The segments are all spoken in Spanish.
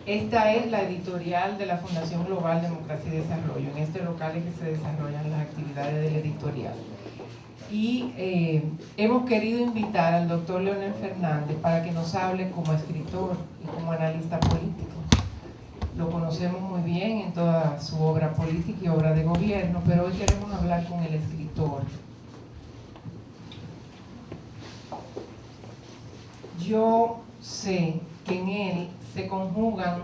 Esta es la editorial de la Fundación Global Democracia y Desarrollo. En este local es que se desarrollan las actividades del editorial. Y hemos querido invitar al doctor Leonel Fernández para que nos hable como escritor y como analista político. Lo conocemos muy bien en toda su obra política y obra de gobierno, pero hoy queremos hablar con el escritor. Yo sé que en él se conjugan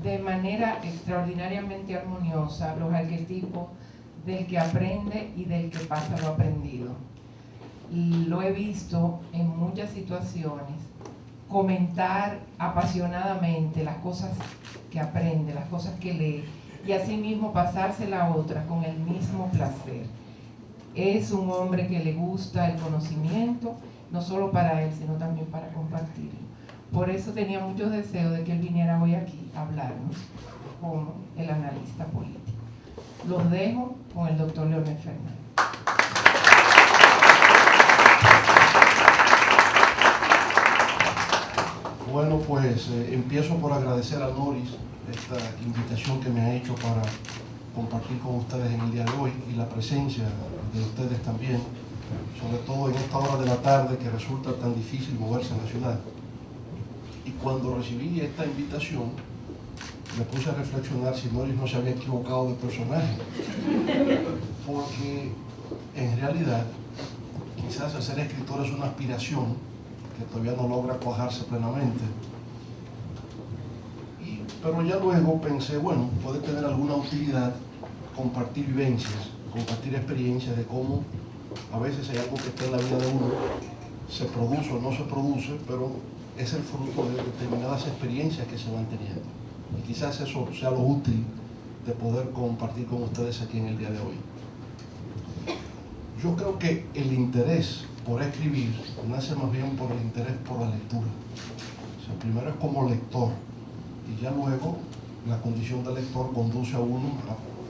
de manera extraordinariamente armoniosa los arquetipos del que aprende y del que pasa lo aprendido. Y lo he visto en muchas situaciones comentar apasionadamente las cosas que aprende, las cosas que lee, y asimismo pasársela a otras con el mismo placer. Es un hombre que le gusta el conocimiento, no solo para él, sino también para compartirlo. Por eso tenía muchos deseos de que él viniera hoy aquí a hablarnos como el analista político. Los dejo con el doctor Leonel Fernández. Bueno, pues empiezo por agradecer a Noris esta invitación que me ha hecho para compartir con ustedes en el día de hoy y la presencia de ustedes también, sobre todo en esta hora de la tarde que resulta tan difícil moverse en la ciudad. Y cuando recibí esta invitación, me puse a reflexionar si Noris no se había equivocado de personaje, porque en realidad quizás el ser escritor es una aspiración que todavía no logra cuajarse plenamente. Pero ya luego pensé, bueno, puede tener alguna utilidad compartir vivencias, compartir experiencias de cómo a veces hay algo que está en la vida de uno, se produce o no se produce, pero es el fruto de determinadas experiencias que se van teniendo. Y quizás eso sea lo útil de poder compartir con ustedes aquí en el día de hoy. Yo creo que el interés por escribir nace más bien por el interés por la lectura. O sea, primero es como lector y ya luego la condición de lector conduce a uno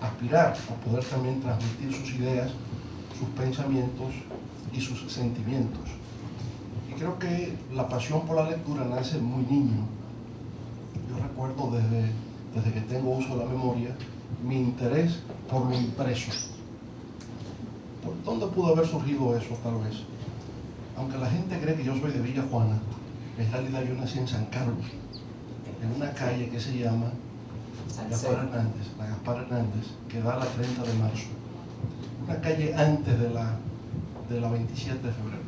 a aspirar, a poder también transmitir sus ideas, sus pensamientos y sus sentimientos. Y creo que la pasión por la lectura nace muy niño. Yo recuerdo desde que tengo uso de la memoria mi interés por lo impreso. ¿Por dónde pudo haber surgido eso, tal vez? Aunque la gente cree que yo soy de Villa Juana, en realidad yo nací en San Carlos, en una calle que se llama la Gaspar Hernández, que da a la 30 de marzo. Una calle antes de la 27 de febrero.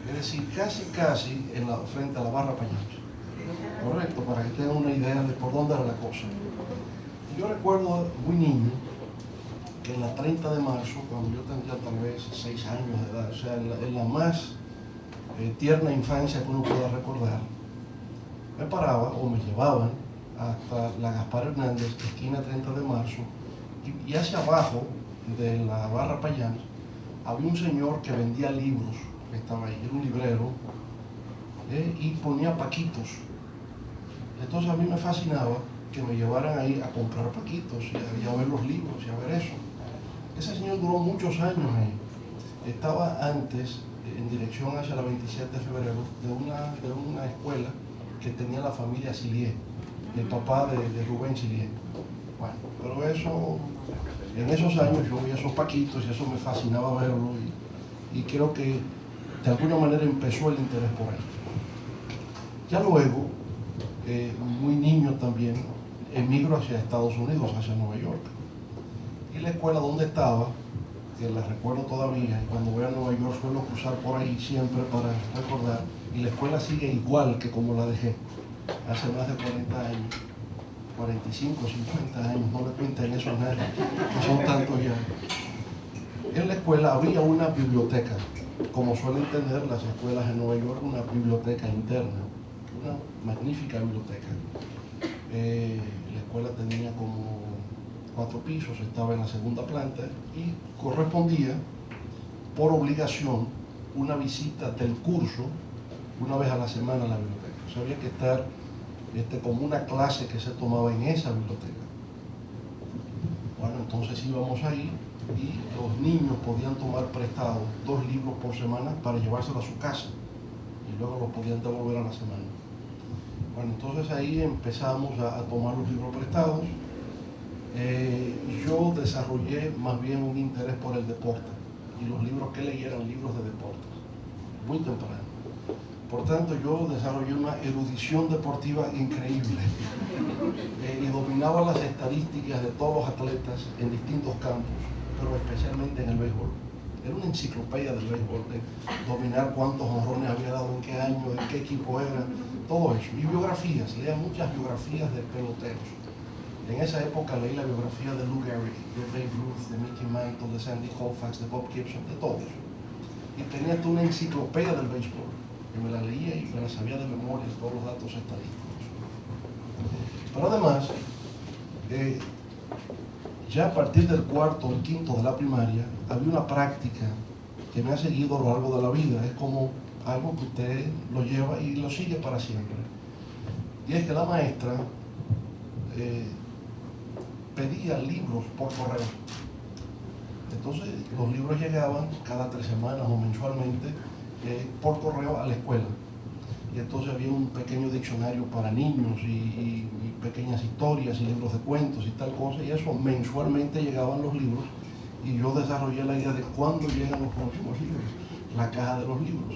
Es decir, casi frente a la Barra Pañache. Correcto, para que tengan una idea de por dónde era la cosa. Y yo recuerdo muy niño que en la 30 de marzo, cuando yo tendría tal vez 6 años de edad, o sea, en la más tierna infancia que uno pueda recordar, me paraba o me llevaban hasta la Gaspar Hernández, esquina 30 de marzo, y hacia abajo de la Barra Payán había un señor que vendía libros, que estaba ahí, era un librero, y ponía paquitos. Entonces a mí me fascinaba que me llevaran ahí a comprar paquitos y a ver los libros y a ver eso. Ese señor duró muchos años ahí. Estaba antes en dirección hacia la 27 de febrero de una escuela que tenía la familia Silié, el papá de Rubén Silié. Bueno, pero eso, en esos años yo veía esos paquitos y eso me fascinaba verlo y creo que de alguna manera empezó el interés por ahí. Ya luego, muy niño también, emigro hacia Estados Unidos, hacia Nueva York. Y la escuela donde estaba, que la recuerdo todavía, y cuando voy a Nueva York suelo cruzar por ahí siempre para recordar, y la escuela sigue igual que como la dejé, hace más de 40 años, 45, 50 años, no le cuenten eso a nadie, que son tantos ya. En la escuela había una biblioteca, como suelen tener las escuelas en Nueva York, una biblioteca interna, una magnífica biblioteca. La escuela tenía como 4 pisos, estaba en la segunda planta y correspondía por obligación una visita del curso una vez a la semana a la biblioteca. O sea, había que estar como una clase que se tomaba en esa biblioteca. Bueno, entonces íbamos ahí y los niños podían tomar prestados 2 libros por semana para llevárselos a su casa y luego los podían devolver a la semana. Bueno, entonces ahí empezamos a tomar los libros prestados. Yo desarrollé más bien un interés por el deporte y los libros que leí eran libros de deportes, muy temprano. Por tanto, yo desarrollé una erudición deportiva increíble y dominaba las estadísticas de todos los atletas en distintos campos, pero especialmente en el béisbol. Era una enciclopedia del béisbol, de dominar cuántos jonrones había dado en qué año, de qué equipo era, todo eso. Y biografías, leía muchas biografías de peloteros. En esa época leí la biografía de Lou Gehrig, de Babe Ruth, de Mickey Mantle, de Sandy Koufax, de Bob Gibson, de todos. Y tenía toda una enciclopedia del béisbol, que me la leía y me la sabía de memoria, todos los datos estadísticos. Pero además, ya a partir del cuarto o el quinto de la primaria, había una práctica que me ha seguido a lo largo de la vida. Es como algo que usted lo lleva y lo sigue para siempre. Y es que la maestra pedía libros por correo. Entonces los libros llegaban cada 3 semanas o mensualmente por correo a la escuela. Y entonces había un pequeño diccionario para niños y pequeñas historias y libros de cuentos y tal cosa, y eso mensualmente llegaban los libros, y yo desarrollé la idea de cuándo llegan los próximos libros, la caja de los libros.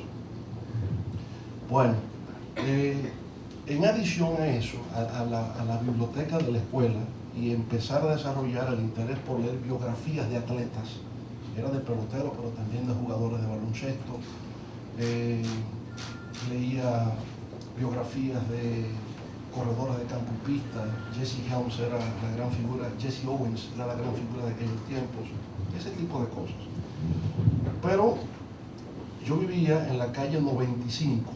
Bueno, en adición a eso, a la biblioteca de la escuela, y empezar a desarrollar el interés por leer biografías de atletas, era de peloteros, pero también de jugadores de baloncesto, leía biografías de corredores de campo y pista. Jesse Helms era la gran figura, Jesse Owens era la gran figura de aquellos tiempos, ese tipo de cosas. Pero yo vivía en la calle 95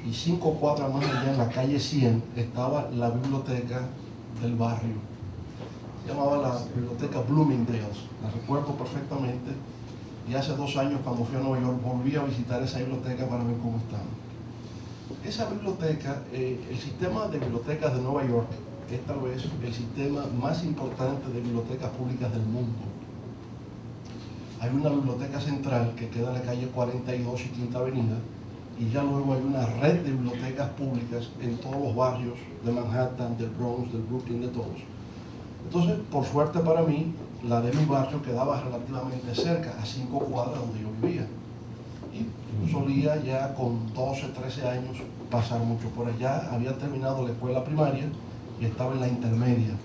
y 5 cuadras más allá, en la calle 100, estaba la biblioteca del barrio. Se llamaba la biblioteca Bloomingdale's, la recuerdo perfectamente. Y hace 2 años, cuando fui a Nueva York, volví a visitar esa biblioteca para ver cómo estaba. Esa biblioteca, el sistema de bibliotecas de Nueva York es tal vez el sistema más importante de bibliotecas públicas del mundo. Hay una biblioteca central que queda en la calle 42 y Quinta Avenida, y ya luego hay una red de bibliotecas públicas en todos los barrios de Manhattan, del Bronx, del Brooklyn, de todos. Entonces, por suerte para mí, la de mi barrio quedaba relativamente cerca, a 5 cuadras donde yo vivía. Y solía ya con 12, 13 años pasar mucho por allá. Había terminado la escuela primaria y estaba en la intermedia.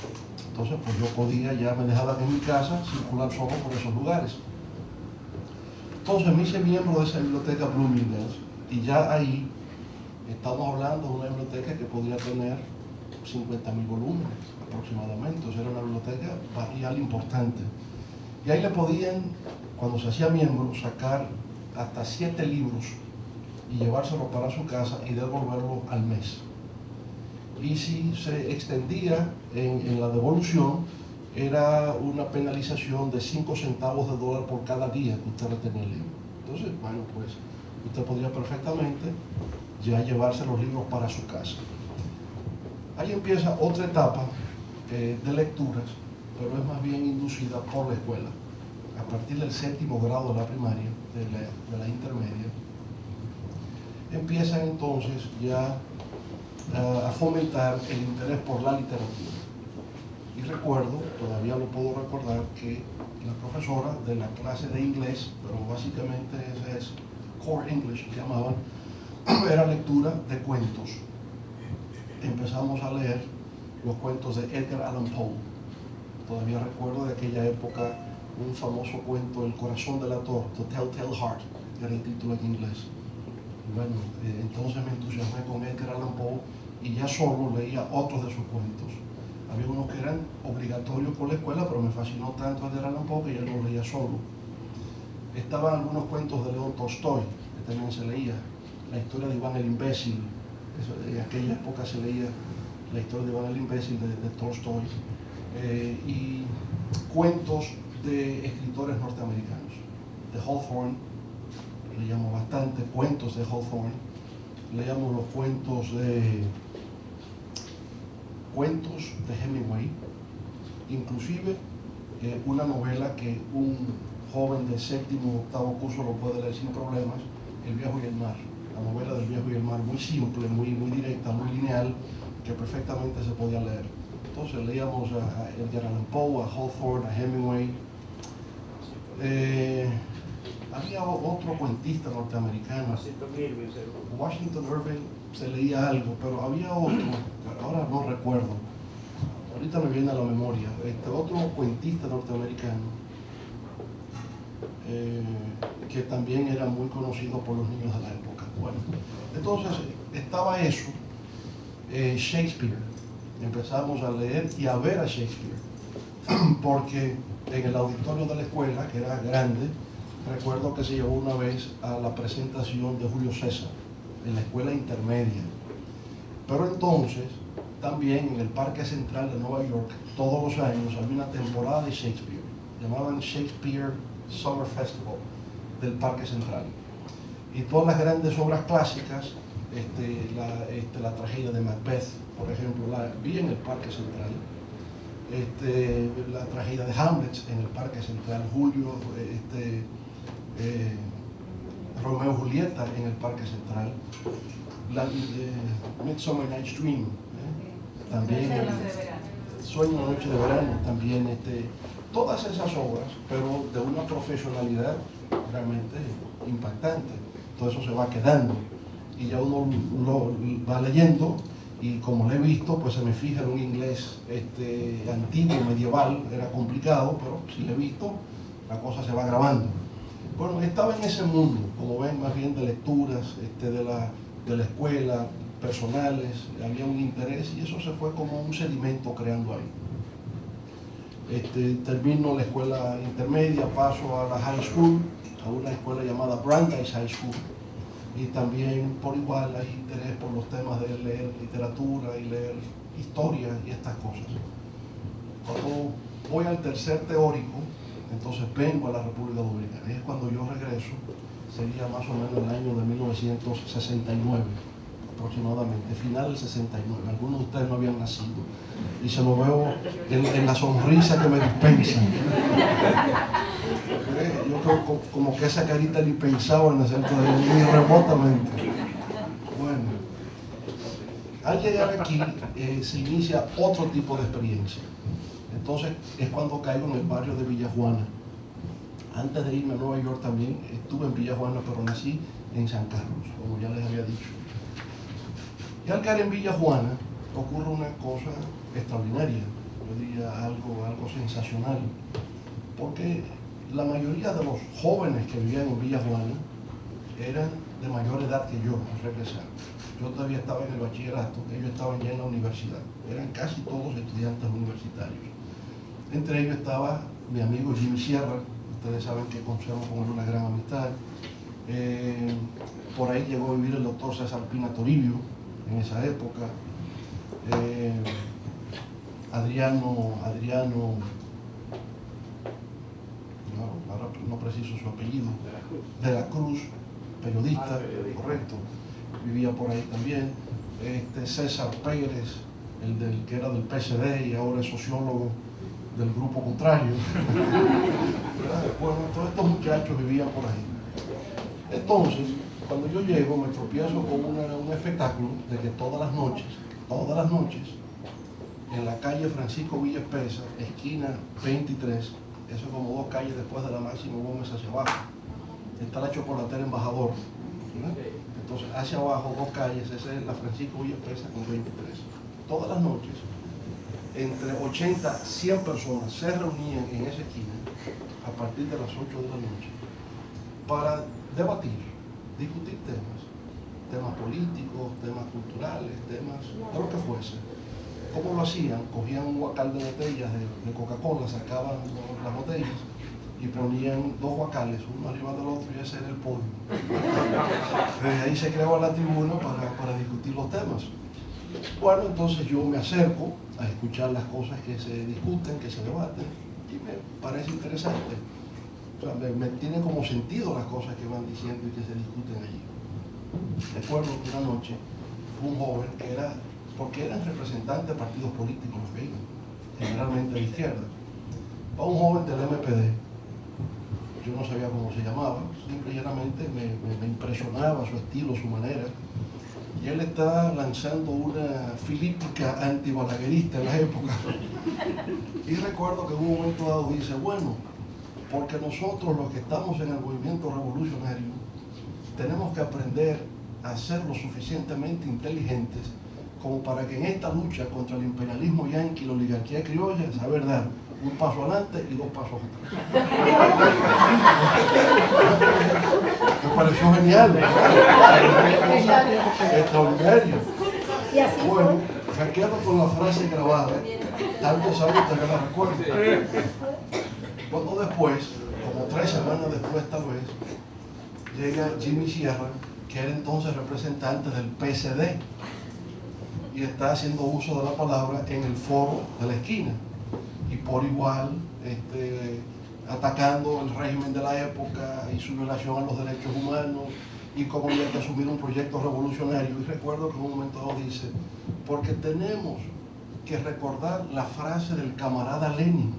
Entonces, pues yo podía, ya me dejaban en mi casa, circular solo por esos lugares. Entonces me hice miembro de esa biblioteca Bloomingdale's, y ya ahí estamos hablando de una biblioteca que podría tener 50.000 volúmenes aproximadamente. O sea, era una biblioteca barrial importante. Y ahí le podían, cuando se hacía miembro, sacar hasta 7 libros y llevárselo para su casa y devolverlo al mes. Y si se extendía en la devolución, era una penalización de 5 centavos de dólar por cada día que usted retenía el libro. Entonces, bueno, pues usted podría perfectamente ya llevarse los libros para su casa. Ahí empieza otra etapa de lecturas, pero es más bien inducida por la escuela. A partir del 7º grado de la primaria, de la intermedia, empiezan entonces ya a fomentar el interés por la literatura. Y recuerdo, todavía lo puedo recordar, que la profesora de la clase de inglés, pero básicamente ese es Core English, se llamaban, era lectura de cuentos. Empezamos a leer los cuentos de Edgar Allan Poe. Todavía recuerdo de aquella época un famoso cuento, El corazón del ator, The Telltale Heart, era el título en inglés. Bueno, entonces me entusiasmé con Edgar Allan Poe y ya solo leía otros de sus cuentos. Había unos que eran obligatorios por la escuela, pero me fascinó tanto Edgar Allan Poe que ya lo leía solo. Estaban algunos cuentos de León Tolstoy, que también se leía. La historia de Iván el Imbécil, en aquella época se leía la historia de Iván el Imbécil de Tolstoy. Y cuentos de escritores norteamericanos. De Hawthorne, leíamos bastante cuentos de Hawthorne. Leíamos los cuentos de Hemingway, inclusive una novela que un joven de 7º o 8º curso lo puede leer sin problemas, El viejo y el mar, la novela del viejo y el mar, muy simple, muy directa, muy lineal, que perfectamente se podía leer. Entonces leíamos a Edgar Allan Poe, a Hawthorne, a Hemingway. Había otro cuentista norteamerano, Washington Irving, se leía algo, pero había otro, ahora no recuerdo, ahorita me viene a la memoria, otro cuentista norteamericano que también era muy conocido por los niños de la época. Bueno, entonces estaba eso, Shakespeare, empezamos a leer y a ver a Shakespeare, porque en el auditorio de la escuela, que era grande, recuerdo que se llevó una vez a la presentación de Julio César en la escuela intermedia. Pero entonces, también en el Parque Central de Nueva York, todos los años había una temporada de Shakespeare, llamaban Shakespeare Summer Festival del Parque Central. Y todas las grandes obras clásicas, la tragedia de Macbeth, por ejemplo, la vi en el Parque Central. La tragedia de Hamlet en el Parque Central, Julio, Romeo y Julieta en el Parque Central, Midsummer Night's Dream, también Sueño una noche de verano, también todas esas obras, pero de una profesionalidad realmente impactante. Todo eso se va quedando y ya uno lo va leyendo. Y como lo he visto, pues se me fija en un inglés antiguo, medieval, era complicado, pero si lo he visto, la cosa se va grabando. Bueno, estaba en ese mundo, como ven, más bien de lecturas, de la escuela, personales, había un interés y eso se fue como un sedimento creando ahí. Termino la escuela intermedia, paso a la high school, a una escuela llamada Brandeis High School. Y también por igual hay interés por los temas de leer literatura y leer historia y estas cosas. Cuando voy al tercer teórico, entonces vengo a la República Dominicana. Y es cuando yo regreso, sería más o menos el año de 1969, aproximadamente, final del 69. Algunos de ustedes no habían nacido. Y se lo veo en la sonrisa que me dispensan. Yo creo como que esa carita ni pensaba en hacer todo ni remotamente. Bueno, al llegar aquí se inicia otro tipo de experiencia. Entonces es cuando caigo en el barrio de Villa Juana. Antes de irme a Nueva York también estuve en Villa Juana, pero nací en San Carlos, como ya les había dicho. Y al caer en Villa Juana ocurre una cosa extraordinaria, yo diría algo sensacional, porque la mayoría de los jóvenes que vivían en Villa Juana eran de mayor edad que yo al regresar. Yo todavía estaba en el bachillerato, ellos estaban ya en la universidad. Eran casi todos estudiantes universitarios. Entre ellos estaba mi amigo Jimmy Sierra, ustedes saben que conocemos con él una gran amistad. Por ahí llegó a vivir el doctor César Pina Toribio en esa época. Adriano, ahora no preciso su apellido, de la Cruz, periodista, correcto, vivía por ahí también. César Pérez, que era del PSD y ahora es sociólogo del grupo contrario. Bueno, todos estos muchachos vivían por ahí. Entonces, cuando yo llego me tropiezo con un espectáculo de que todas las noches, en la calle Francisco Villa Espesa, esquina 23, eso es como 2 calles después de la Máximo Gómez hacia abajo, está la chocolatera Embajador, ¿verdad? Entonces hacia abajo 2 calles, esa es la Francisco Villa Espesa con 23. Todas las noches, entre 80 a 100 personas se reunían en esa esquina a partir de las 8 de la noche para debatir, discutir temas políticos, temas culturales, temas de lo que fuese. ¿Cómo lo hacían? Cogían un guacal de botellas de Coca-Cola, sacaban las botellas y ponían 2 guacales, uno arriba del otro, y ese era el podio. Desde ahí se creaba la tribuna para discutir los temas. Bueno, entonces yo me acerco a escuchar las cosas que se discuten, que se debaten, y me parece interesante. O sea, me tiene como sentido las cosas que van diciendo y que se discuten allí. Recuerdo que una noche un joven que era, porque eran representantes de partidos políticos los que iban, generalmente de izquierda, va un joven del MPD, yo no sabía cómo se llamaba, simple y llanamente me impresionaba su estilo, su manera. Llega él está lanzando una filípica antibalaguerista en la época. Y recuerdo que en un momento dado dice, bueno, porque nosotros los que estamos en el movimiento revolucionario tenemos que aprender a ser lo suficientemente inteligentes como para que en esta lucha contra el imperialismo yanqui y la oligarquía criolla, saber dar un paso adelante y dos pasos atrás. Me pareció genial, extraordinario. Bueno, me quedo con la frase grabada, tantos años que la recuerdo. Cuando después, como 3 semanas después tal vez, llega Jimmy Sierra, que era entonces representante del PSD, y está haciendo uso de la palabra en el foro de la esquina, y por igual atacando el régimen de la época y su violación a los derechos humanos, y cómo había que asumir un proyecto revolucionario. Y recuerdo que en un momento dado dice, porque tenemos que recordar la frase del camarada Lenin,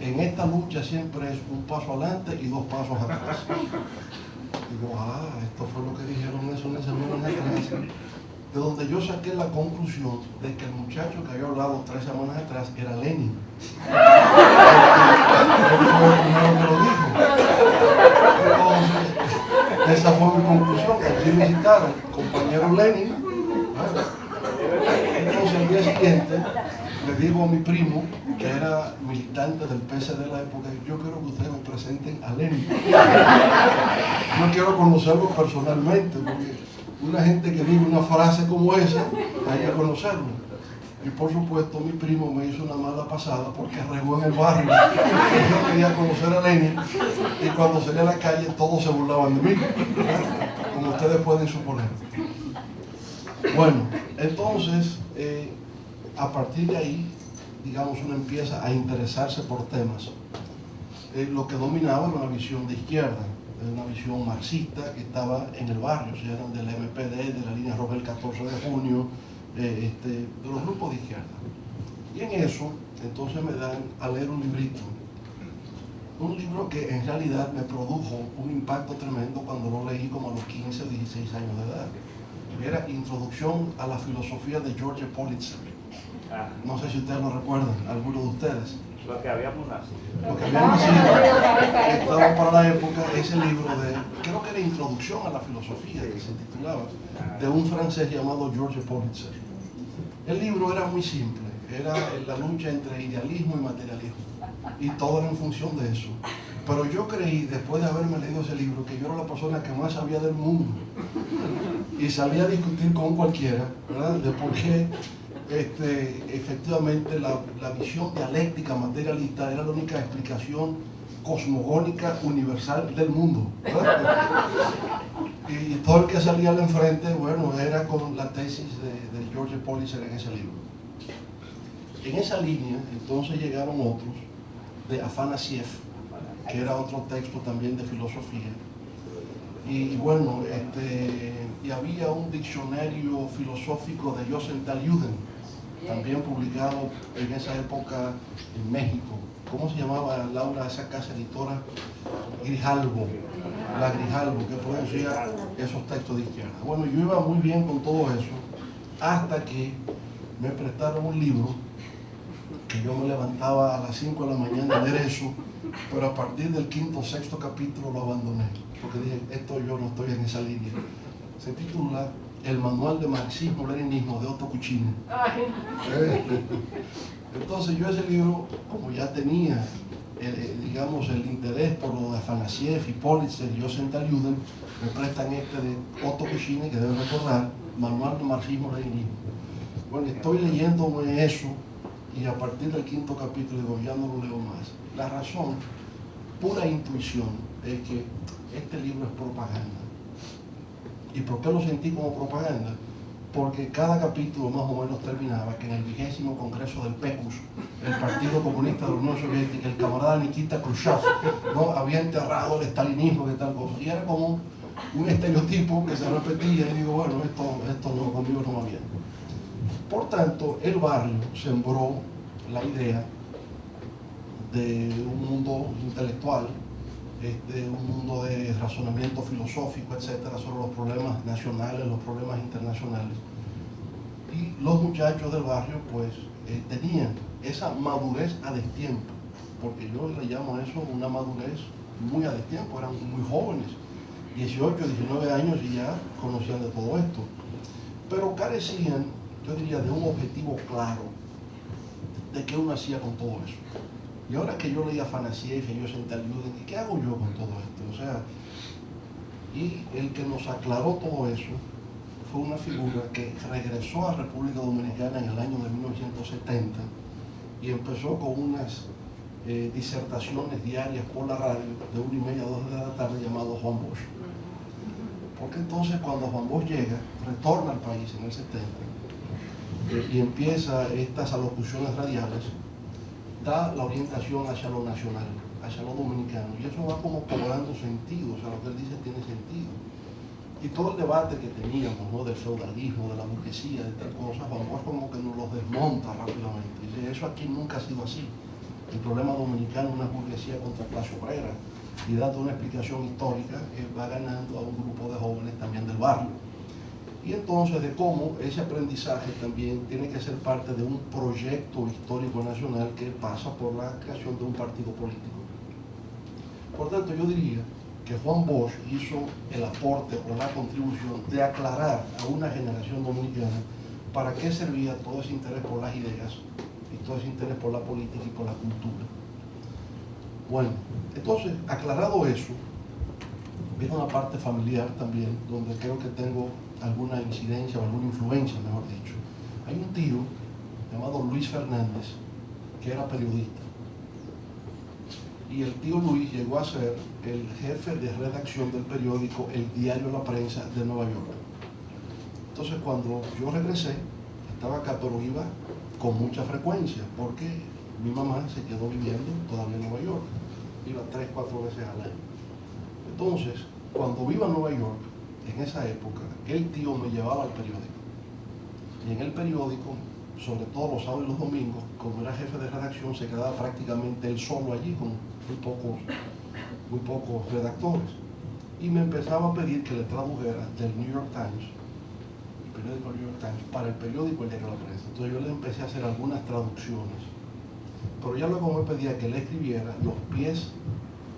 en esta lucha siempre es un paso adelante y 2 pasos atrás. Digo, esto fue lo que dijeron eso en ese momento en la clase, de donde yo saqué la conclusión de que el muchacho que había hablado 3 semanas atrás era Lenin. Él fue el primero que lo dijo. Entonces, esa fue mi conclusión, que allí me citaron, compañero Lenin. Entonces, al día siguiente, le digo a mi primo, que era militante del PSD de la época, yo quiero que ustedes me presenten a Lenin. Yo quiero conocerlo personalmente, porque una gente que diga una frase como esa, hay que conocerlo. Y por supuesto mi primo me hizo una mala pasada porque regó en el barrio. Yo quería conocer a Lenin y cuando salí a la calle todos se burlaban de mí, ¿verdad? Como ustedes pueden suponer. Bueno, entonces, a partir de ahí, digamos, uno empieza a interesarse por temas. Lo que dominaba era una visión de izquierda, una visión marxista que estaba en el barrio, o sea, eran del MPD, de la línea roja del 14 de junio, de los grupos de izquierda. Y en eso, entonces me dan a leer un librito, un libro que en realidad me produjo un impacto tremendo cuando lo leí como a los 15 o 16 años de edad. Era Introducción a la filosofía de George Politzer. No sé si ustedes lo recuerdan, algunos de ustedes. Lo que habíamos nacido. Lo que habíamos nacido, estaba para la época ese libro de, creo que era Introducción a la filosofía, que se titulaba, de un francés llamado George Politzer. El libro era muy simple, era la lucha entre idealismo y materialismo, y todo era en función de eso. Pero yo creí, después de haberme leído ese libro, que yo era la persona que más sabía del mundo, y sabía discutir con cualquiera, ¿verdad?, de por qué efectivamente la visión dialéctica materialista era la única explicación cosmogónica universal del mundo, ¿verdad? Y todo el que salía al enfrente, bueno, era con la tesis de George Politzer en ese libro. En esa línea, entonces llegaron otros, de Afanasiev, que era otro texto también de filosofía. Y bueno, y había un diccionario filosófico de Rosenthal Juden, también publicado en esa época en México. ¿Cómo se llamaba, Laura, esa casa editora? Grijalbo, la Grijalbo, que producía esos textos de izquierda. Bueno, yo iba muy bien con todo eso, hasta que me prestaron un libro, que yo me levantaba a las 5 de la mañana a leer eso, pero a partir del 5º o 6º capítulo lo abandoné, porque dije, yo no estoy en esa línea. Se titula El Manual de Marxismo-Leninismo de Otto Kuchinin. Entonces yo ese libro, como ya tenía, digamos, el interés por lo de Afanasiev y Politzer y Rosenthal Juden, me prestan de Otto Kuchinin, que deben recordar, Manual de Marxismo-Leninismo. Bueno, estoy leyéndome eso y a partir del 5º capítulo digo, ya no lo leo más. La razón, pura intuición, es que este libro es propaganda. ¿Y por qué lo sentí como propaganda? Porque cada capítulo más o menos terminaba que en el 20º Congreso del PECUS, el Partido Comunista de la Unión Soviética, el camarada Nikita Khrushchev, ¿no?, había enterrado el estalinismo y tal cosa. Y era como un estereotipo que se repetía y digo, bueno, esto no, conmigo no va bien. Por tanto, el barrio sembró la idea de un mundo intelectual un mundo de razonamiento filosófico, etcétera, sobre los problemas nacionales, los problemas internacionales. Y los muchachos del barrio pues tenían esa madurez a destiempo, porque yo le llamo a eso una madurez muy a destiempo, eran muy jóvenes, 18, 19 años y ya conocían de todo esto, pero carecían, yo diría, de un objetivo claro de qué uno hacía con todo eso. Y ahora que yo leía Afanasieff y yo senté al Juden, ¿y qué hago yo con todo esto? O sea, y el que nos aclaró todo eso fue una figura que regresó a República Dominicana en el año de 1970 y empezó con unas disertaciones diarias por la radio de 1:30 a 2 de la tarde, llamado Juan Bosch. Porque entonces cuando Juan Bosch llega, retorna al país en el 70 y empieza estas alocuciones radiales, da la orientación hacia lo nacional, hacia lo dominicano, y eso va como cobrando sentido, o sea, lo que él dice tiene sentido. Y todo el debate que teníamos, ¿no?, del feudalismo, de la burguesía, de tal cosa, Juan Bosch como que nos los desmonta rápidamente. Dice, eso aquí nunca ha sido así. El problema dominicano es una burguesía contra clase obrera, y dando una explicación histórica, va ganando a un grupo de jóvenes también del barrio. Y entonces de cómo ese aprendizaje también tiene que ser parte de un proyecto histórico nacional que pasa por la creación de un partido político. Por tanto, yo diría que Juan Bosch hizo el aporte o la contribución de aclarar a una generación dominicana para qué servía todo ese interés por las ideas y todo ese interés por la política y por la cultura. Bueno, entonces, aclarado eso, viene una parte familiar también, donde creo que tengo alguna incidencia o alguna influencia, mejor dicho. Hay un tío llamado Luis Fernández, que era periodista. Y el tío Luis llegó a ser el jefe de redacción del periódico El Diario La Prensa de Nueva York. Entonces, cuando yo regresé, estaba acá, pero iba con mucha frecuencia, porque mi mamá se quedó viviendo todavía en Nueva York. Iba 3, 4 veces al año. Entonces, cuando iba a Nueva York, en esa época, el tío me llevaba al periódico. Y en el periódico, sobre todo los sábados y los domingos, como era jefe de redacción, se quedaba prácticamente él solo allí con muy pocos redactores. Y me empezaba a pedir que le tradujera del New York Times, el periódico New York Times, para el periódico El Diario de la Prensa. Entonces yo le empecé a hacer algunas traducciones. Pero ya luego me pedía que le escribiera los pies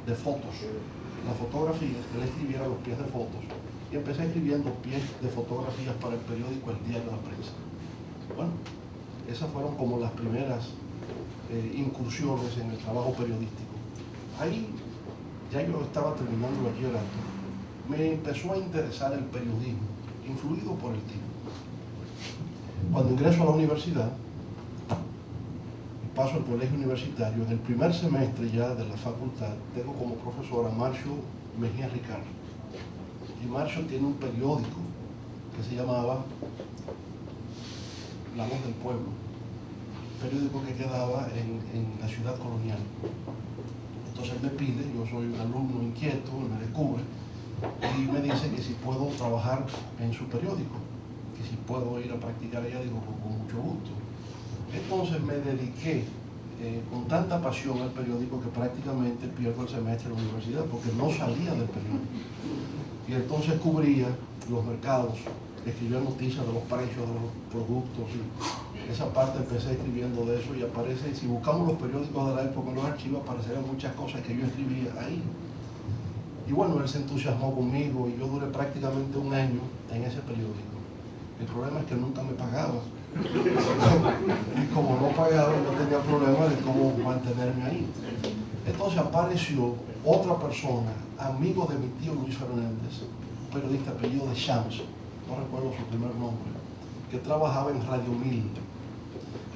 de fotos, las fotografías, que le escribiera los pies de fotos. Y empecé escribiendo pies de fotografías para el periódico El Diario de la Prensa. Bueno, esas fueron como las primeras incursiones en el trabajo periodístico. Ahí, ya yo estaba terminando el bachillerato, me empezó a interesar el periodismo, influido por el tío. Cuando ingreso a la universidad, paso al colegio universitario, en el primer semestre ya de la facultad, tengo como profesor a Marcio Mejía Ricardo. Y Marcio tiene un periódico que se llamaba La Voz del Pueblo, periódico que quedaba en la ciudad colonial. Entonces él me pide, yo soy un alumno inquieto, me descubre, y me dice que si puedo trabajar en su periódico, que si puedo ir a practicar allá, digo, con mucho gusto. Entonces me dediqué con tanta pasión al periódico que prácticamente pierdo el semestre en la universidad porque no salía del periódico. Y entonces cubría los mercados, escribía noticias de los precios de los productos y esa parte empecé escribiendo de eso y aparece, si buscamos los periódicos de la época en los archivos aparecerán muchas cosas que yo escribía ahí. Y bueno, él se entusiasmó conmigo y yo duré prácticamente un año en ese periódico. El problema es que nunca me pagaba. Y como no pagaba, no tenía problema de cómo mantenerme ahí. Entonces apareció otra persona, amigo de mi tío Luis Fernández, un periodista apellido de Shams, no recuerdo su primer nombre, que trabajaba en Radio 1000.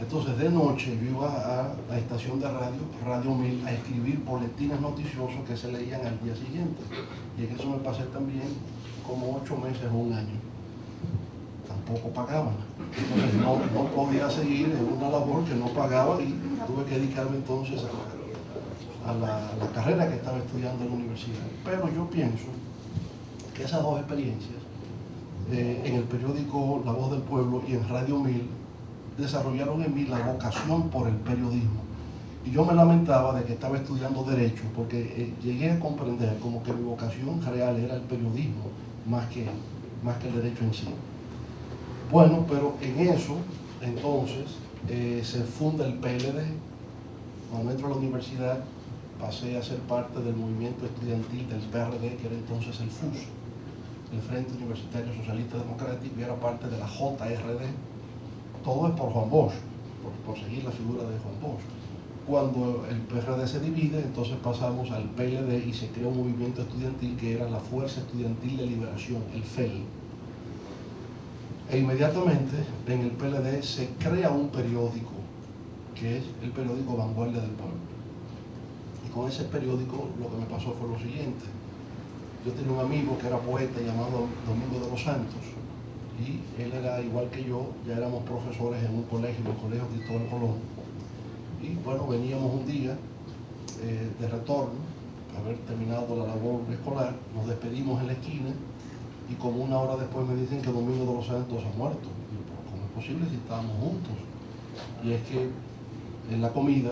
Entonces de noche yo iba a la estación de Radio 1000, a escribir boletines noticiosos que se leían al día siguiente. Y en eso me pasé también como 8 meses o un año. Tampoco pagaban. Entonces no podía seguir en una labor que no pagaba y tuve que dedicarme entonces a la carrera que estaba estudiando en la universidad. Pero yo pienso que esas dos experiencias, en el periódico La Voz del Pueblo y en Radio 1000, desarrollaron en mí la vocación por el periodismo, Y yo me lamentaba de que estaba estudiando Derecho, porque llegué a comprender como que mi vocación real era el periodismo, más que el Derecho en sí. Bueno, pero en eso, entonces, se funda el PLD. Cuando entro a la universidad, pasé a ser parte del movimiento estudiantil del PRD, que era entonces el FUS, el Frente Universitario Socialista Democrático, y era parte de la JRD. Todo es por Juan Bosch, por seguir la figura de Juan Bosch. Cuando el PRD se divide, entonces pasamos al PLD y se crea un movimiento estudiantil que era la Fuerza Estudiantil de Liberación, el FEL. E inmediatamente en el PLD se crea un periódico, que es el periódico Vanguardia del Pueblo. Y con ese periódico lo que me pasó fue lo siguiente. Yo tenía un amigo que era poeta llamado Domingo de los Santos, y él era igual que yo, ya éramos profesores en un colegio, el Colegio Cristóbal Colón. Y bueno, veníamos un día de retorno, haber terminado la labor escolar, nos despedimos en la esquina y como una hora después me dicen que Domingo de los Santos ha muerto. Y yo, ¿cómo es posible si estábamos juntos? Y es que en la comida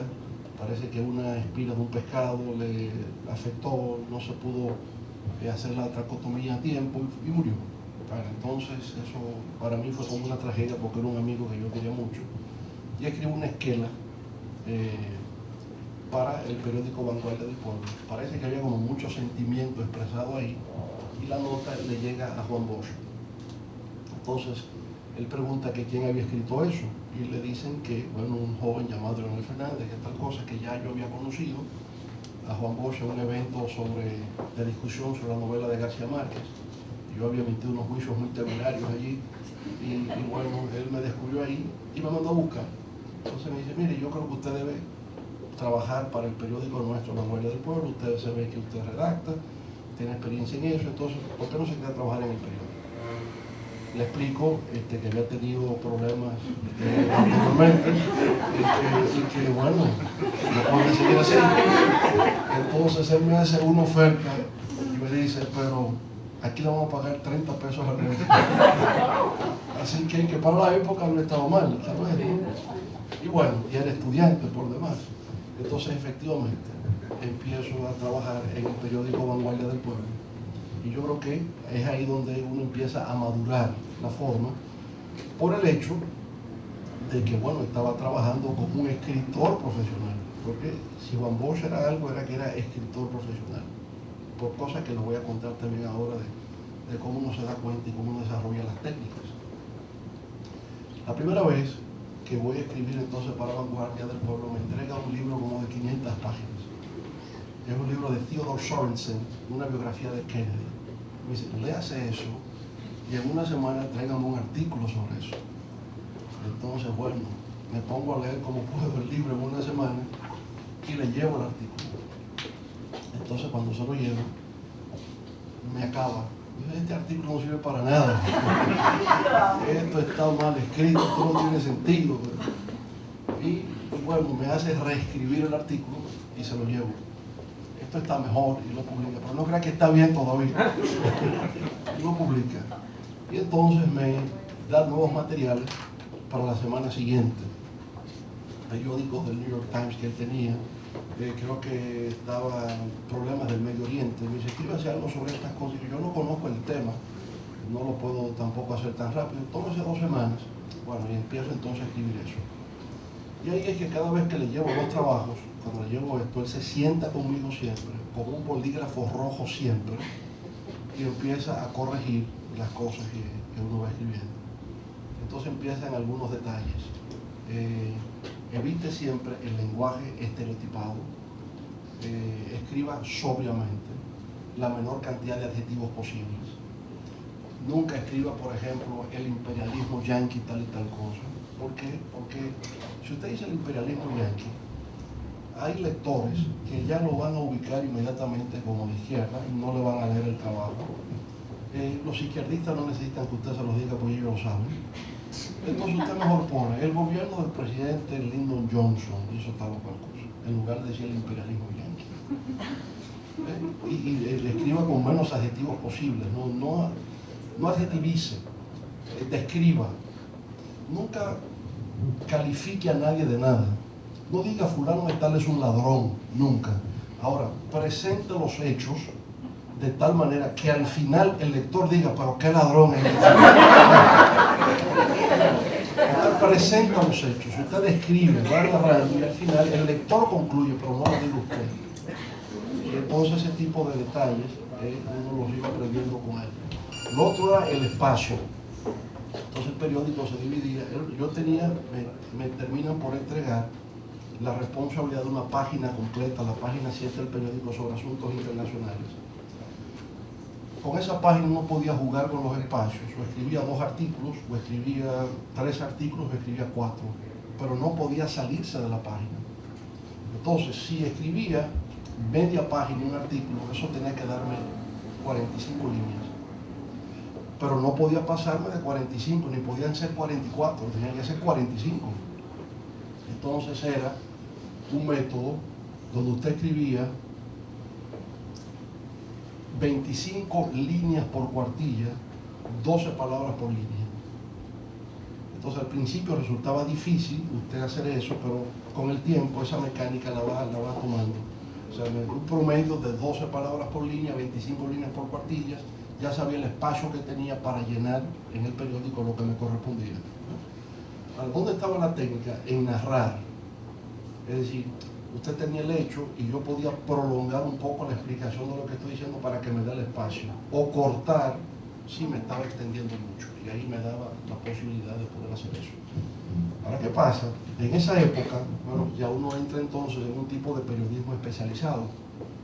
parece que una espina de un pescado le afectó, no se pudo hacer la tracotomía a tiempo y murió. Entonces eso para mí fue como una tragedia porque era un amigo que yo quería mucho. Y escribí una esquela para el periódico Vanguardia del Pueblo. Parece que había como mucho sentimiento expresado ahí y la nota le llega a Juan Bosch. Entonces él pregunta que quién había escrito eso y le dicen que, bueno, un joven llamado Leonel Fernández, que tal cosa, que ya yo había conocido a Juan Bosch en un evento de discusión sobre la novela de García Márquez. Yo había emitido unos juicios muy temerarios allí y bueno, él me descubrió ahí y me mandó a buscar. Entonces me dice, mire, yo creo que usted debe trabajar para el periódico nuestro, La Vanguardia del Pueblo. Usted se ve que usted redacta, tiene experiencia en eso, entonces, ¿por qué no se queda a trabajar en el periódico? Le explico que había tenido problemas anteriormente y que, bueno, no puede seguir así. Entonces él me hace una oferta y me dice, pero aquí le vamos a pagar 30 pesos al mes. Así que para la época no estaba mal, tal vez, ¿no? Y bueno, y era estudiante por demás. Entonces, efectivamente, empiezo a trabajar en el periódico Vanguardia del Pueblo. Y yo creo que es ahí donde uno empieza a madurar la forma, por el hecho de que, bueno, estaba trabajando como un escritor profesional. Porque si Juan Bosch era algo, era que era escritor profesional. Por cosas que les voy a contar también ahora de cómo uno se da cuenta y cómo uno desarrolla las técnicas. La primera vez que voy a escribir entonces para Vanguardia del Pueblo, me entrega un libro como de 500 páginas. Es un libro de Theodore Sorensen, una biografía de Kennedy. Me dice, léase eso y en una semana tráigame un artículo sobre eso. Entonces, bueno, me pongo a leer como puedo el libro en una semana y le llevo el artículo. Entonces, cuando se lo llevo, me acaba. Este artículo no sirve para nada. Esto está mal escrito, esto no tiene sentido. Y bueno, me hace reescribir el artículo y se lo llevo. Esto está mejor y lo publica, pero no crea que está bien todavía. Y lo publica. Y entonces me da nuevos materiales para la semana siguiente. Periódicos del New York Times que él tenía. Creo que estaba problemas del Medio Oriente. Me dice, escríbase algo sobre estas cosas. Y yo no conozco el tema, no lo puedo tampoco hacer tan rápido. Tómese 2 semanas. Bueno, y empiezo entonces a escribir eso. Y ahí es que cada vez que le llevo los trabajos, cuando le llevo esto, él se sienta conmigo siempre, con un bolígrafo rojo siempre, y empieza a corregir las cosas que uno va escribiendo. Entonces empiezan algunos detalles. Evite siempre el lenguaje estereotipado, escriba sobriamente, la menor cantidad de adjetivos posibles. Nunca escriba, por ejemplo, el imperialismo yanqui tal y tal cosa. ¿Por qué? Porque si usted dice el imperialismo yanqui, hay lectores que ya lo van a ubicar inmediatamente como de izquierda y no le van a leer el trabajo. Los izquierdistas no necesitan que usted se los diga porque ellos lo saben. Entonces usted mejor pone, el gobierno del presidente Lyndon Johnson hizo tal o cual cosa, en lugar de decir el imperialismo yanqui. Y le escriba con menos adjetivos posibles, no adjetivice, describa. Nunca califique a nadie de nada. No diga fulano de tal es un ladrón, nunca. Ahora, presente los hechos de tal manera que al final el lector diga, pero qué ladrón es este. Usted presenta los hechos, usted escribe, va narrando y al final el lector concluye, pero no lo diga usted. Y entonces ese tipo de detalles uno los iba aprendiendo con él. Lo otro era el espacio. Entonces el periódico se dividía. Yo tenía, me terminan por entregar la responsabilidad de una página completa, la página 7 del periódico sobre asuntos internacionales. Con esa página uno podía jugar con los espacios, o escribía 2 artículos, o escribía 3 artículos, o escribía 4, pero no podía salirse de la página. Entonces, si escribía media página un artículo, eso tenía que darme 45 líneas. Pero no podía pasarme de 45, ni podían ser 44, tenían que ser 45. Entonces era un método donde usted escribía 25 líneas por cuartilla, 12 palabras por línea. Entonces al principio resultaba difícil usted hacer eso, pero con el tiempo esa mecánica la va tomando. O sea, un promedio de 12 palabras por línea, 25 líneas por cuartillas, ya sabía el espacio que tenía para llenar en el periódico lo que me correspondía. ¿Dónde estaba la técnica? En narrar. Es decir, usted tenía el hecho y yo podía prolongar un poco la explicación de lo que estoy diciendo para que me dé el espacio, o cortar si me estaba extendiendo mucho, y ahí me daba la posibilidad de poder hacer eso. Ahora, ¿qué pasa? En esa época, bueno, ya uno entra entonces en un tipo de periodismo especializado,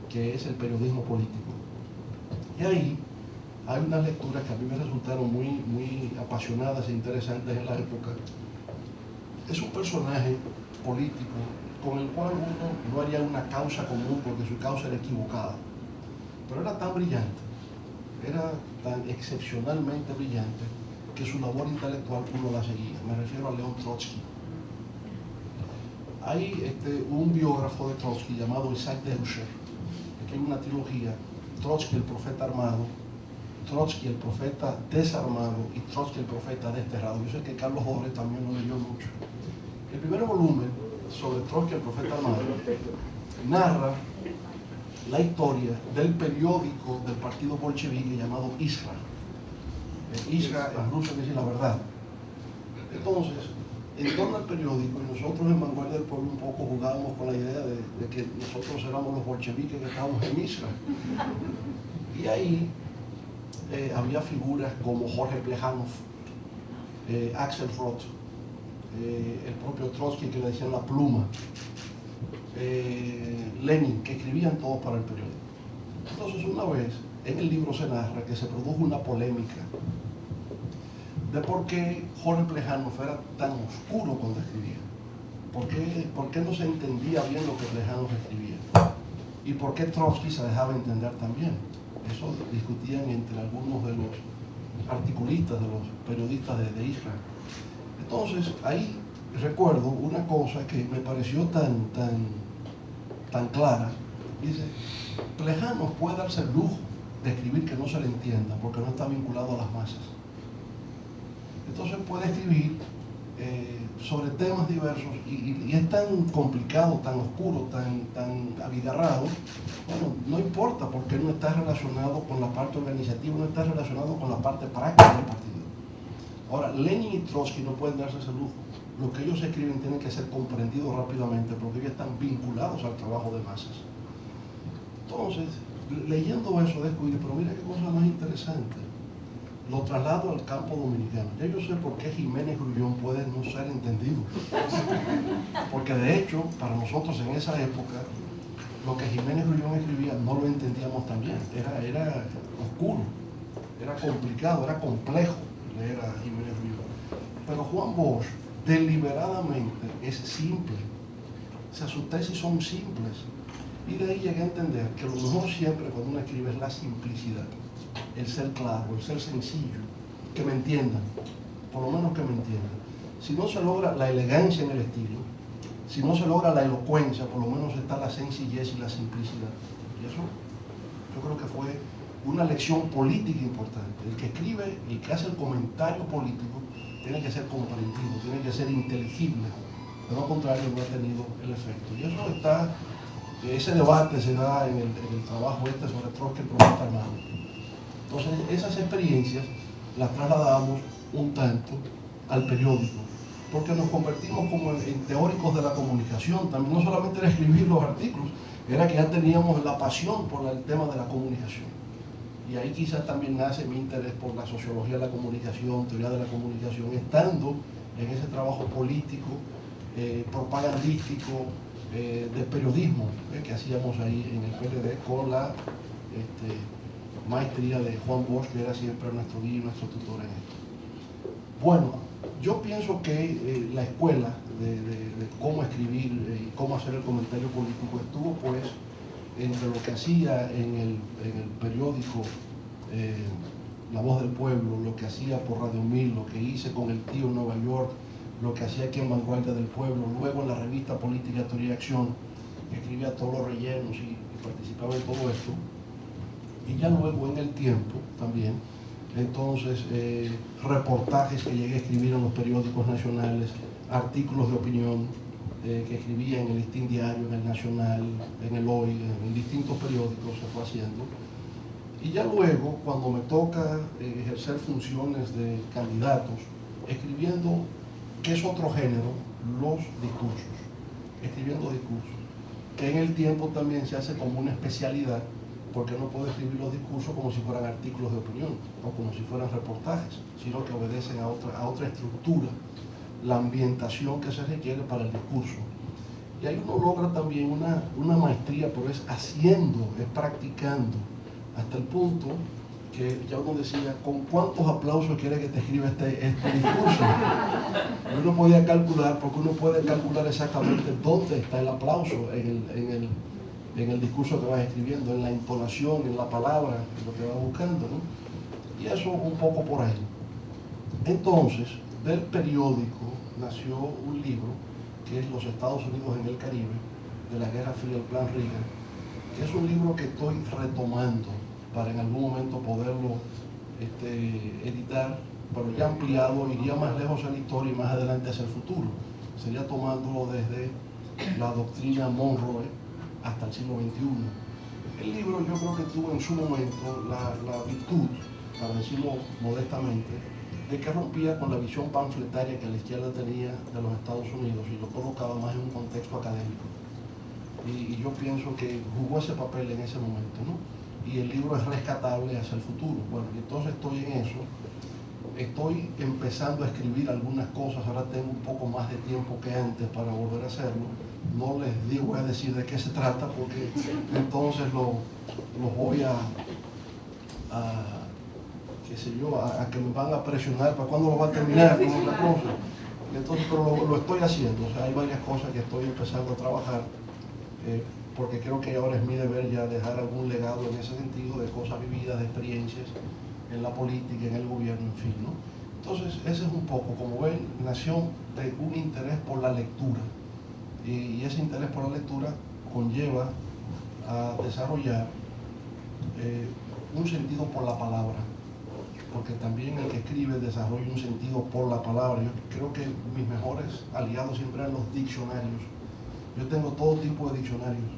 que es el periodismo político. Y ahí hay unas lecturas que a mí me resultaron muy apasionadas e interesantes en la época. Es un personaje político con el cual uno no haría una causa común porque su causa era equivocada, pero era tan brillante, era tan excepcionalmente brillante que su labor intelectual uno la seguía. Me refiero a León Trotsky. Hay un biógrafo de Trotsky llamado Isaac Deutscher, que hay una trilogía: Trotsky el profeta armado, Trotsky el profeta desarmado y Trotsky el profeta desterrado. Yo sé que Carlos Jorge también lo leyó mucho. El primer volumen, sobre Trotsky el profeta armado, narra la historia del periódico del partido bolchevique llamado Iskra. Iskra en ruso quiere decir la verdad. Entonces, en torno al periódico, y nosotros en Vanguardia del Pueblo un poco jugábamos con la idea de que nosotros éramos los bolcheviques que estábamos en Iskra. Y ahí había figuras como Jorge Plejanov, Axel Roth, el propio Trotsky, que le decían la pluma, Lenin, que escribían todos para el periódico. Entonces, una vez en el libro se narra que se produjo una polémica de por qué Jorge Plejanov era tan oscuro cuando escribía, por qué no se entendía bien lo que Plejanov escribía, y por qué Trotsky se dejaba entender también. Eso discutían entre algunos de los articulistas, de los periodistas de Israel. Entonces, ahí recuerdo una cosa que me pareció tan clara. Dice, Plejanov puede darse el lujo de escribir que no se le entienda, porque no está vinculado a las masas. Entonces puede escribir sobre temas diversos y es tan complicado, tan oscuro, tan abigarrado. Bueno, no importa, porque no está relacionado con la parte organizativa, no está relacionado con la parte práctica del partido. Ahora, Lenin y Trotsky no pueden darse ese lujo. Lo que ellos escriben tiene que ser comprendido rápidamente porque ellos están vinculados al trabajo de masas. Entonces, leyendo eso descubrí, pero mira qué cosa más interesante. Lo traslado al campo dominicano. Ya yo sé por qué Jiménez Grullón puede no ser entendido. Porque de hecho, para nosotros en esa época, lo que Jiménez Grullón escribía no lo entendíamos tan bien. Era oscuro, era complicado, era complejo leer a Jiménez Grullón. Pero Juan Bosch deliberadamente es simple. O sea, sus tesis son simples. Y de ahí llegué a entender que lo mejor siempre cuando uno escribe es la simplicidad, el ser claro, el ser sencillo, que me entiendan, por lo menos que me entiendan. Si no se logra la elegancia en el estilo, si no se logra la elocuencia, por lo menos está la sencillez y la simplicidad. Y eso yo creo que fue una lección política importante. El que escribe, el que hace el comentario político, tiene que ser comprendido, tiene que ser inteligible. de lo contrario no ha tenido el efecto. Y eso está, ese debate se da en el trabajo sobre Trotsky, el profeta Armado. Entonces, esas experiencias las trasladamos un tanto al periódico, porque nos convertimos como en teóricos de la comunicación. También no solamente era escribir los artículos, era que ya teníamos la pasión por el tema de la comunicación. Y ahí quizás también nace mi interés por la sociología de la comunicación, teoría de la comunicación, estando en ese trabajo político, propagandístico, de periodismo que hacíamos ahí en el PLD con la maestría de Juan Bosch, que era siempre nuestro guía y nuestro tutor en esto. Bueno, yo pienso que la escuela de cómo escribir y cómo hacer el comentario político estuvo pues entre lo que hacía en el periódico La Voz del Pueblo, lo que hacía por Radio 1000, lo que hice con el tío en Nueva York, lo que hacía aquí en Vanguardia del Pueblo, luego en la revista Política, Teoría y Acción, que escribía todos los rellenos y participaba en todo esto. Y ya luego en el Tiempo también, entonces reportajes que llegué a escribir en los periódicos nacionales, artículos de opinión que escribía en el Listín Diario, en el Nacional, en el Hoy, en distintos periódicos se fue haciendo. Y ya luego, cuando me toca ejercer funciones de candidatos, escribiendo, que es otro género, los discursos, escribiendo discursos, que en el Tiempo también se hace como una especialidad, porque no puedo escribir los discursos como si fueran artículos de opinión o como si fueran reportajes, sino que obedecen a otra estructura, la ambientación que se requiere para el discurso. Y ahí uno logra también una maestría, pero es haciendo, es practicando, hasta el punto que ya uno decía, ¿con cuántos aplausos quiere que te escriba este discurso? Y uno podía calcular, porque uno puede calcular exactamente dónde está el aplauso en el discurso que vas escribiendo, en la entonación, en la palabra, en lo que vas buscando, ¿no? Y eso un poco por ahí. Entonces, del periódico nació un libro que es Los Estados Unidos en el Caribe, de la Guerra Fría, el Plan Reagan, que es un libro que estoy retomando para en algún momento poderlo editar, pero ya ampliado, iría más lejos en la historia y más adelante hacia el futuro. Sería tomándolo desde la doctrina Monroe hasta el siglo XXI. El libro yo creo que tuvo en su momento la virtud, para decirlo modestamente, de que rompía con la visión panfletaria que la izquierda tenía de los Estados Unidos y lo colocaba más en un contexto académico. Y yo pienso que jugó ese papel en ese momento, ¿no? Y el libro es rescatable hacia el futuro. Bueno, entonces estoy en eso. Estoy empezando a escribir algunas cosas, ahora tengo un poco más de tiempo que antes para volver a hacerlo. No les digo a decir de qué se trata, porque entonces los voy qué sé yo, a que me van a presionar para cuándo lo va a terminar, con otra cosa. Entonces, pero lo estoy haciendo, o sea, hay varias cosas que estoy empezando a trabajar, porque creo que ahora es mi deber ya dejar algún legado en ese sentido, de cosas vividas, de experiencias en la política, en el gobierno, en fin, ¿no? Entonces, ese es un poco, como ven, nació de un interés por la lectura, y ese interés por la lectura conlleva a desarrollar un sentido por la palabra, porque también el que escribe desarrolla un sentido por la palabra. Yo creo que mis mejores aliados siempre eran los diccionarios. Yo tengo todo tipo de diccionarios,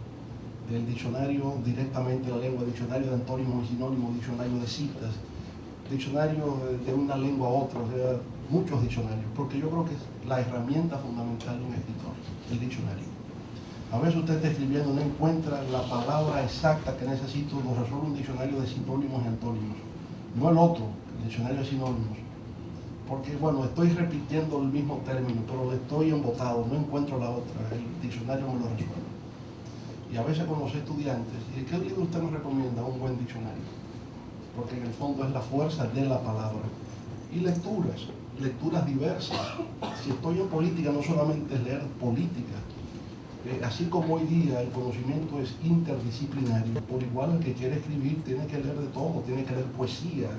del diccionario directamente de la lengua, diccionario de antónimos y sinónimos, diccionario de citas, diccionario de una lengua a otra, o sea, muchos diccionarios, porque yo creo que es la herramienta fundamental de un escritor, el diccionario. A veces usted está escribiendo, no encuentra la palabra exacta que necesito, lo resuelve un diccionario de sinónimos y antónimos, no el otro, el diccionario de sinónimos, porque bueno, estoy repitiendo el mismo término, pero estoy embotado, no encuentro la otra, el diccionario me lo resuelve. Y a veces con los estudiantes, ¿y qué libro usted me recomienda? Un buen diccionario, porque en el fondo es la fuerza de la palabra. Y lecturas diversas. Si estoy en política, no solamente es leer política, así como hoy día el conocimiento es interdisciplinario, por igual el que quiere escribir tiene que leer de todo, tiene que leer poesía,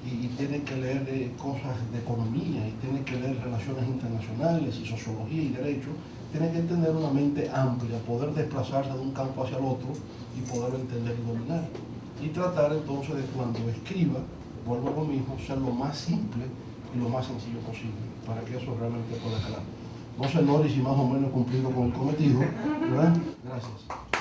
y tiene que leer cosas de economía, y tiene que leer relaciones internacionales, y sociología y derecho. Tiene que tener una mente amplia, poder desplazarse de un campo hacia el otro y poderlo entender y dominar. Y tratar entonces de, cuando escriba, vuelvo a lo mismo, ser lo más simple y lo más sencillo posible, para que eso realmente pueda calar. No sé, Nori, si más o menos he cumplido con el cometido, ¿verdad? Gracias.